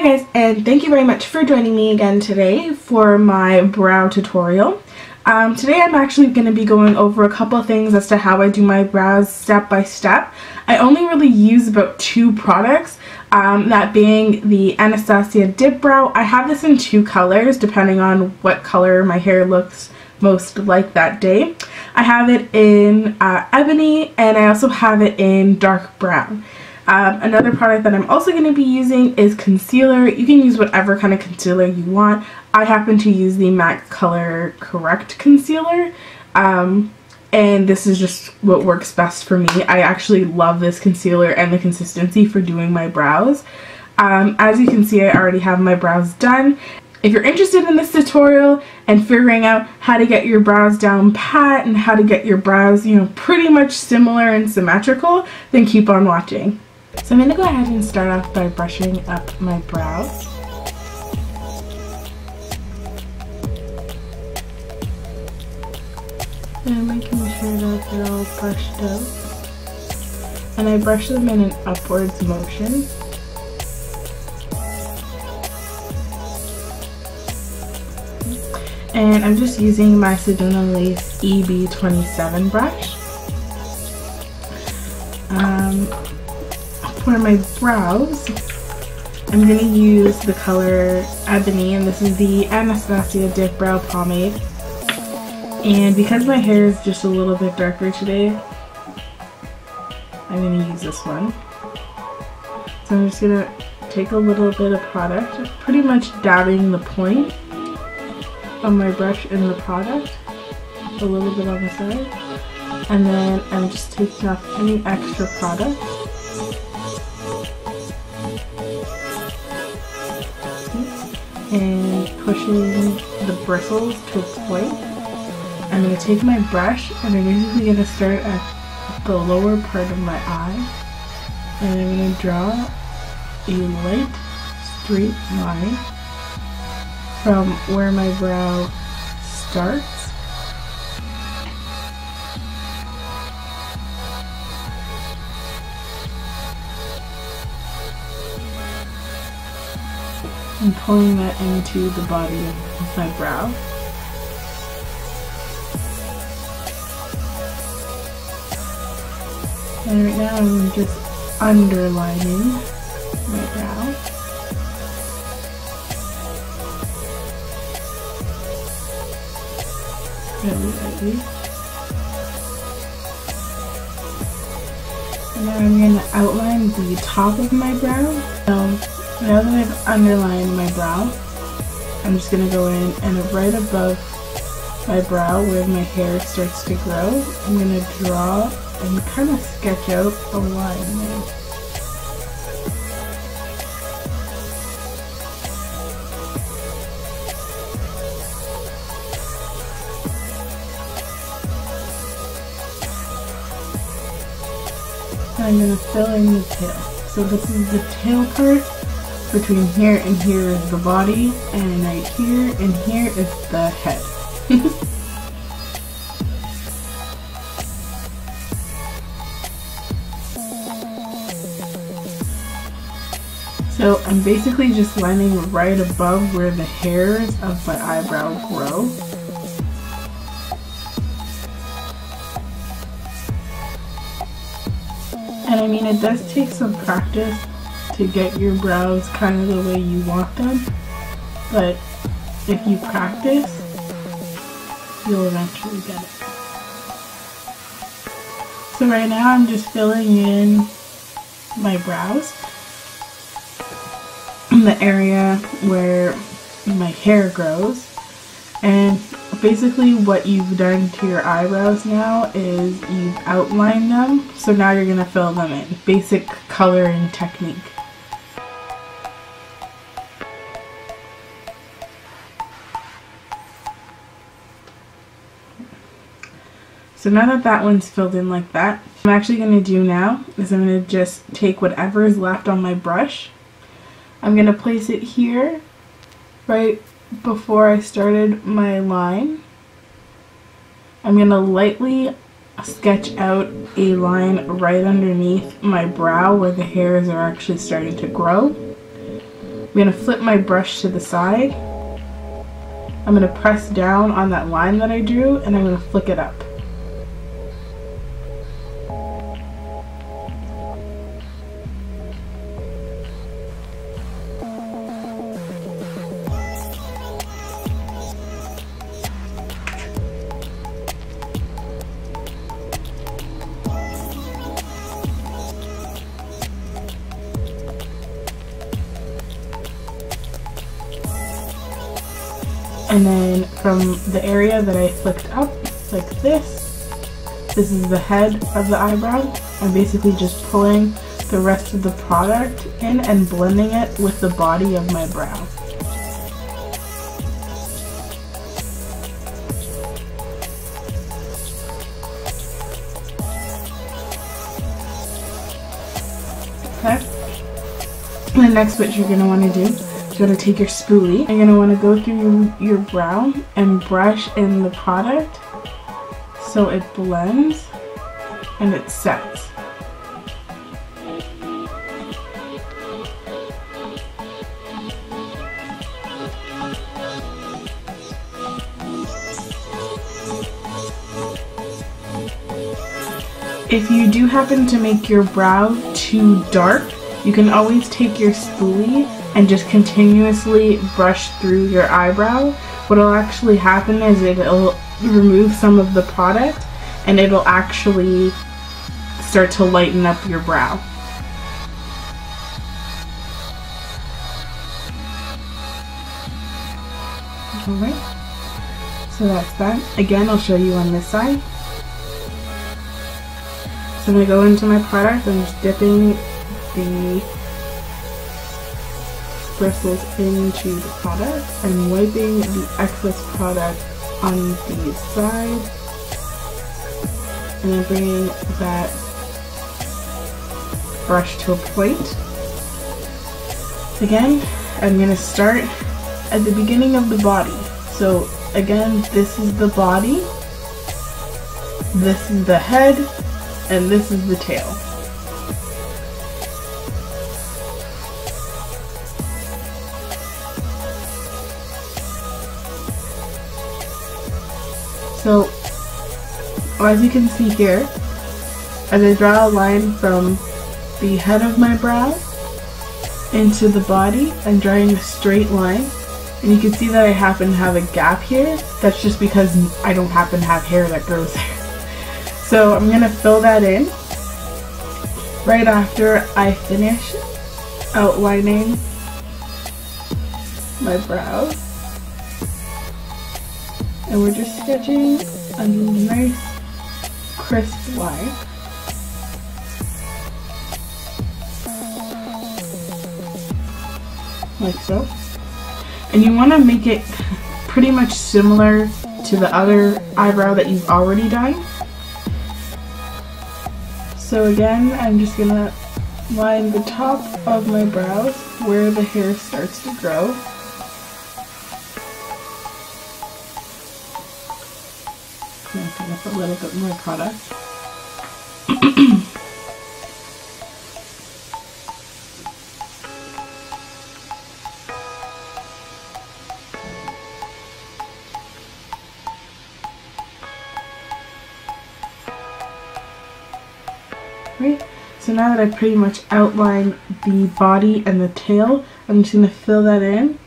Hi guys, and thank you very much for joining me again today for my brow tutorial. Today I'm actually going to be going over a couple of things as to how I do my brows step by step. I only really use about 2 products, that being the Anastasia Dip Brow. I have this in 2 colors depending on what color my hair looks most like that day. I have it in ebony, and I also have it in dark brown. Another product that I'm also going to be using is concealer. You can use whatever kind of concealer you want. I happen to use the MAC Color Correct concealer, and this is just what works best for me. I actually love this concealer and the consistency for doing my brows. As you can see, I already have my brows done. If you're interested in this tutorial and figuring out how to get your brows down pat and how to get your brows, pretty much similar and symmetrical, then keep on watching. So I'm going to go ahead and start off by brushing up my brows. And making sure that they're all brushed out. And I brush them in an upwards motion. And I'm just using my Sedona Lace EB27 brush. For my brows, I'm going to use the color Ebony, and this is the Anastasia Dip Brow Pomade. And because my hair is just a little bit darker today, I'm going to use this one. So I'm just going to take a little bit of product, pretty much dabbing the point of my brush in the product, a little bit on the side, and then I'm just taking off any extra product. And pushing the bristles to a point. I'm going to take my brush and I'm basically going to start at the lower part of my eye, and I'm going to draw a light straight line from where my brow starts and pulling that into the body of my brow. And right now I'm just underlining my brow. Really lightly. And now I'm going to outline the top of my brow. Now that I've underlined my brow, I'm just going to go in and right above my brow where my hair starts to grow, I'm going to draw and kind of sketch out a line there. And I'm going to fill in the tail. So this is the tail part. Between here and here is the body, and right here and here is the head. So I'm basically just lining right above where the hairs of my eyebrow grow. And I mean, it does take some practice to get your brows kind of the way you want them, but if you practice, you'll eventually get it. So right now I'm just filling in my brows in the area where my hair grows, and basically what you've done to your eyebrows now is you've outlined them, so now you're going to fill them in. Basic coloring technique. So now that that one's filled in like that, what I'm actually going to do now is I'm going to just take whatever is left on my brush. I'm going to place it here, right before I started my line. I'm going to lightly sketch out a line right underneath my brow where the hairs are actually starting to grow. I'm going to flip my brush to the side. I'm going to press down on that line that I drew, and I'm going to flick it up. And then from the area that I flicked up, like this is the head of the eyebrow. I'm basically just pulling the rest of the product in and blending it with the body of my brow. Okay. And the next what you're going to want to do, you're going to take your spoolie. You're going to want to go through your brow and brush in the product so it blends and it sets. If you do happen to make your brow too dark, you can always take your spoolie and just continuously brush through your eyebrow. What'll actually happen is it'll remove some of the product and it'll actually start to lighten up your brow. Alright, so that's that. Again, I'll show you on this side. So I'm going to go into my product, I'm just dipping the bristles into the product and wiping the excess product on the side, and then bringing that brush to a point. Again, I'm going to start at the beginning of the body. So again, this is the body, this is the head, and this is the tail. So, as you can see here, as I draw a line from the head of my brow into the body, I'm drawing a straight line. And you can see that I happen to have a gap here. That's just because I don't happen to have hair that grows there. So I'm going to fill that in right after I finish outlining my brows. And we're just sketching a nice crisp line. Like so. And you want to make it pretty much similar to the other eyebrow that you've already done. So again, I'm just going to line the top of my brows where the hair starts to grow. Making up a little bit more product. Right, so now that I've pretty much outlined the body and the tail, I'm just going to fill that in.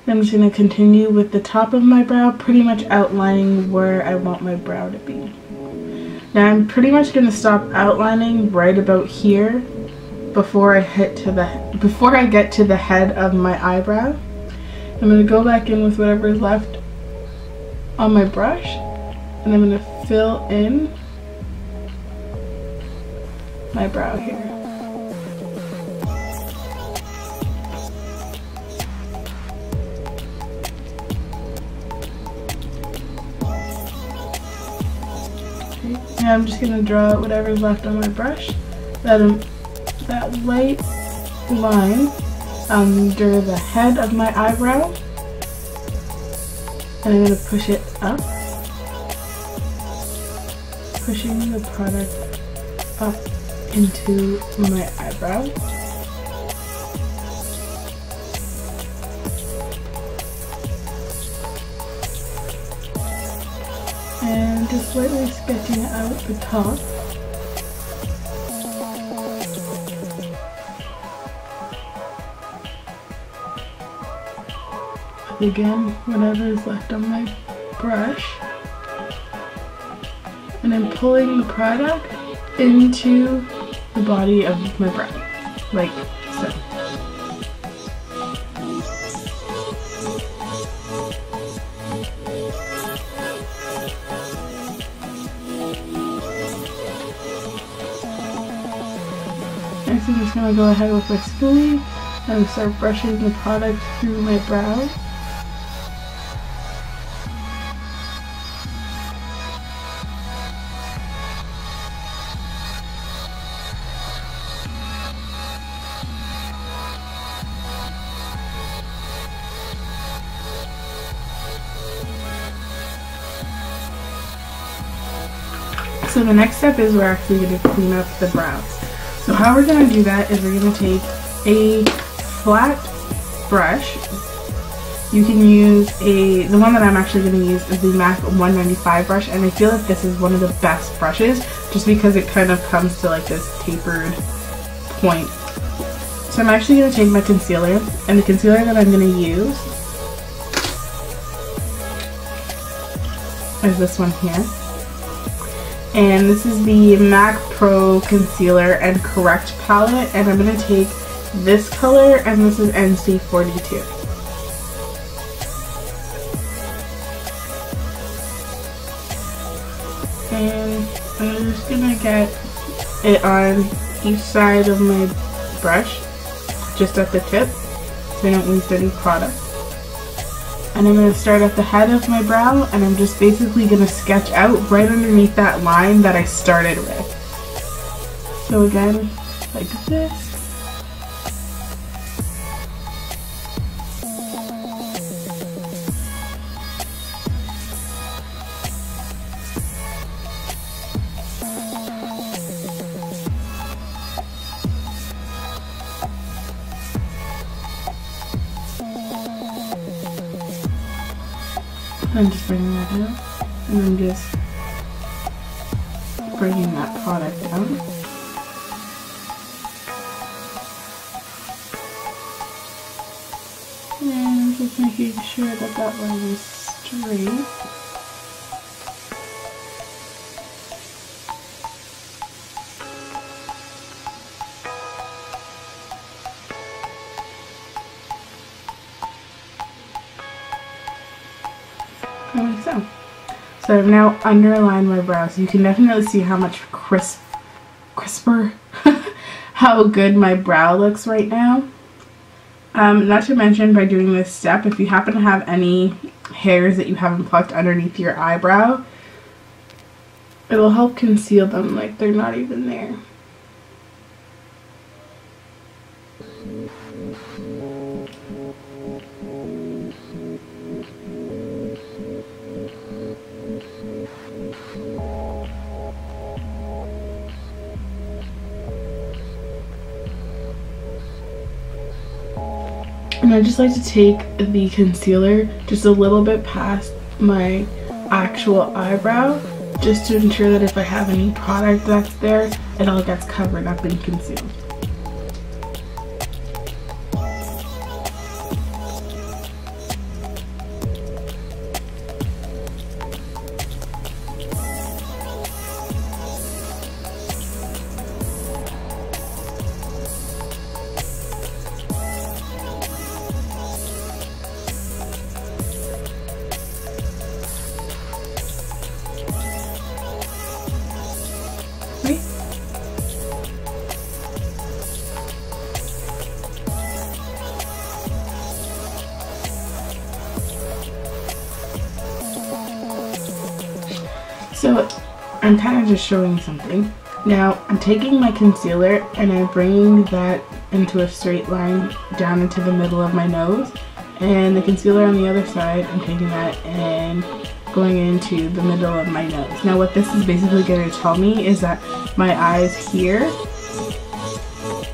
I'm just going to continue with the top of my brow, pretty much outlining where I want my brow to be. Now I'm pretty much going to stop outlining right about here before I get to the head of my eyebrow. I'm going to go back in with whatever is left on my brush, and I'm going to fill in my brow here. Now I'm just going to draw whatever's left on my brush, that light line under the head of my eyebrow, and I'm going to push it up, pushing the product up into my eyebrow. And just lightly sketching out the top. Again, whatever is left on my brush. And I'm pulling the product into the body of my brow, like so. Next, I'm just going to go ahead with my spoolie and start brushing the product through my brow. So the next step is we're actually going to clean up the brows. So how we're going to do that is we're going to take a flat brush. You can use the one that I'm actually going to use is the MAC 195 brush, and I feel like this is one of the best brushes just because it kind of comes to like this tapered point. So I'm actually going to take my concealer, and the concealer that I'm going to use is this one here. And this is the MAC Pro Concealer and Correct palette, and I'm going to take this color, and this is NC42. And I'm just going to get it on each side of my brush, just at the tip, so I don't waste any product. And I'm going to start at the head of my brow, and I'm just basically going to sketch out right underneath that line that I started with. So again, like this. I'm just bringing that down, and I'm just bringing that product down. And just making sure that that line is straight. Like so. So I've now underlined my brows. You can definitely see how much crisper, how good my brow looks right now. Not to mention, by doing this step, if you happen to have any hairs that you haven't plucked underneath your eyebrow, it'll help conceal them like they're not even there. And I just like to take the concealer just a little bit past my actual eyebrow, just to ensure that if I have any product that's there, it all gets covered up and concealed. So I'm kind of just showing something. Now I'm taking my concealer and I'm bringing that into a straight line down into the middle of my nose, And the concealer on the other side, I'm taking that and going into the middle of my nose. Now what this is basically going to tell me is that my eyes here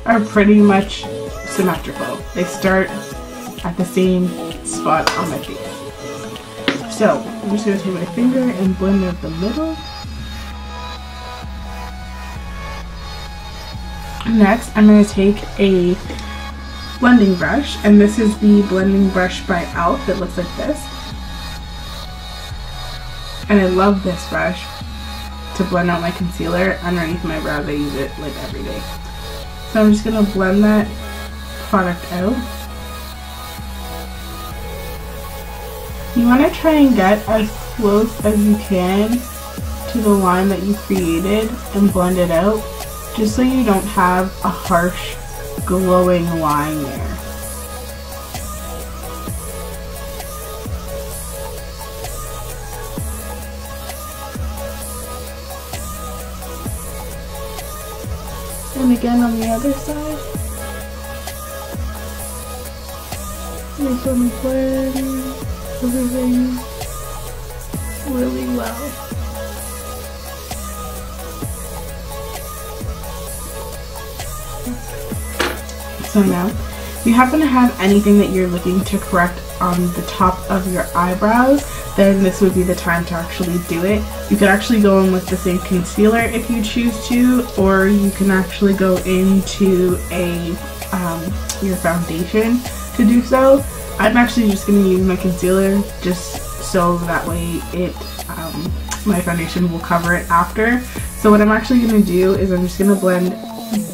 are pretty much symmetrical. They start at the same spot on my face. So I'm just going to take my finger and blend out the middle. Next, I'm going to take a blending brush, and this is the blending brush by e.l.f. It looks like this. And I love this brush to blend out my concealer underneath my brows. I use it like every day. So I'm just going to blend that product out. You want to try and get as close as you can to the line that you created and blend it out, just so you don't have a harsh glowing line there. And again on the other side. Make sure we blend everything really well. So now, if you happen to have anything that you're looking to correct on the top of your eyebrows, then this would be the time to actually do it. You could actually go in with the same concealer if you choose to, or you can actually go into your foundation to do so. I'm actually just going to use my concealer just so that way my foundation will cover it after. So what I'm actually going to do is I'm just going to blend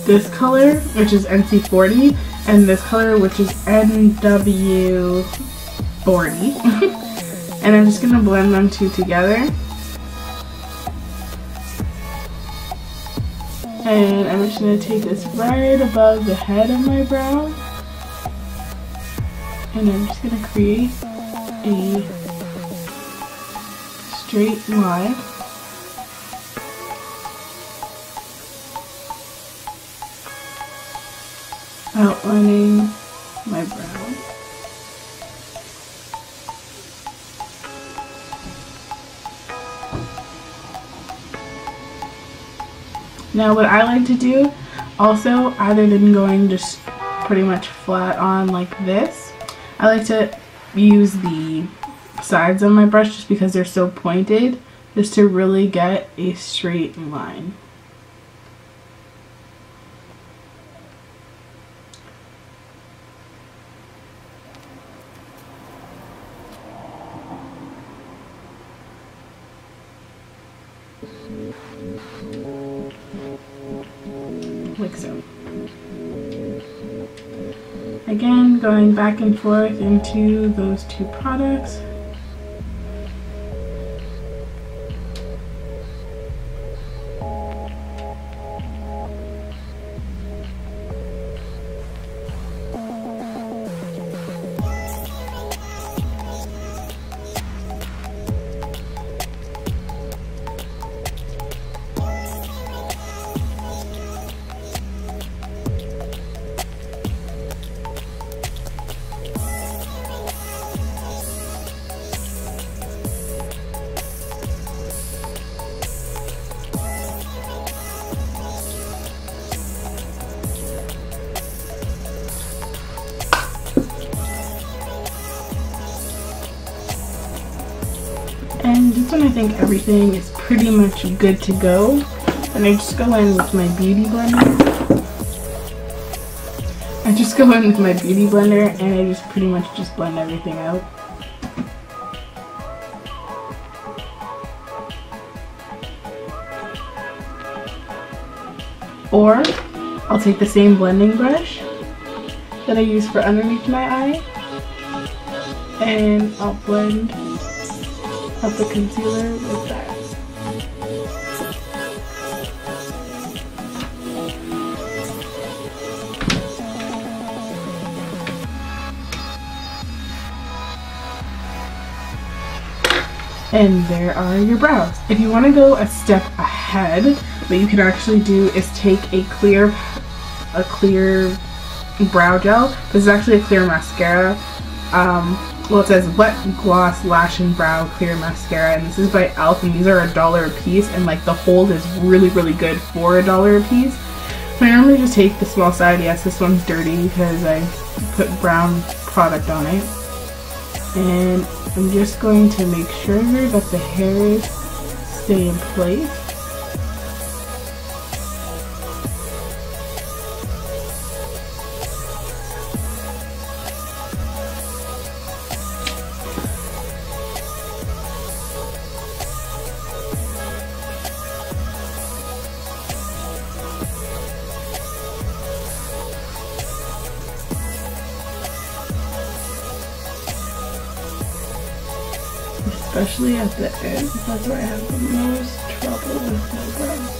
this color, which is NC40, and this color, which is NW40. And I'm just going to blend them two together. And I'm just going to take this right above the head of my brow. And I'm just going to create a straight line. Outlining my brow. Now what I like to do also, other than going just pretty much flat on like this, I like to use the sides of my brush just because they're so pointed, just to really get a straight line. Like so. Again, going back and forth into those two products. And this one I think everything is pretty much good to go. And I just go in with my beauty blender. and I just pretty much just blend everything out. Or I'll take the same blending brush that I use for underneath my eye and I'll blend out the concealer with that. And there are your brows. If you want to go a step ahead, what you can actually do is take a clear brow gel. This is actually a clear mascara well, it says Wet Gloss Lash and Brow Clear Mascara, and this is by e.l.f. and these are $1 a piece, and like the hold is really good for $1 a piece. So I normally just take the small side. Yes, this one's dirty because I put brown product on it. And I'm just going to make sure that the hairs stay in place. Especially at the end, that's where I have the most trouble with my brows.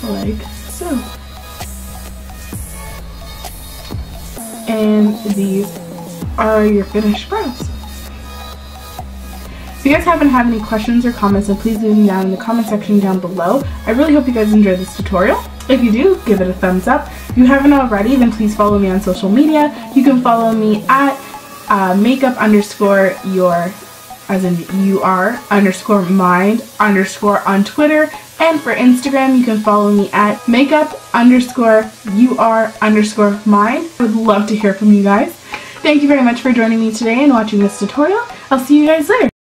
Like so. And these are your finished brows. If you guys haven't had any questions or comments, then please leave them down in the comment section down below. I really hope you guys enjoyed this tutorial. If you do, give it a thumbs up. If you haven't already, then please follow me on social media. You can follow me at makeup_your, as in _mind_ on Twitter. And for Instagram, you can follow me at makeup_your_mind. I would love to hear from you guys. Thank you very much for joining me today and watching this tutorial. I'll see you guys later.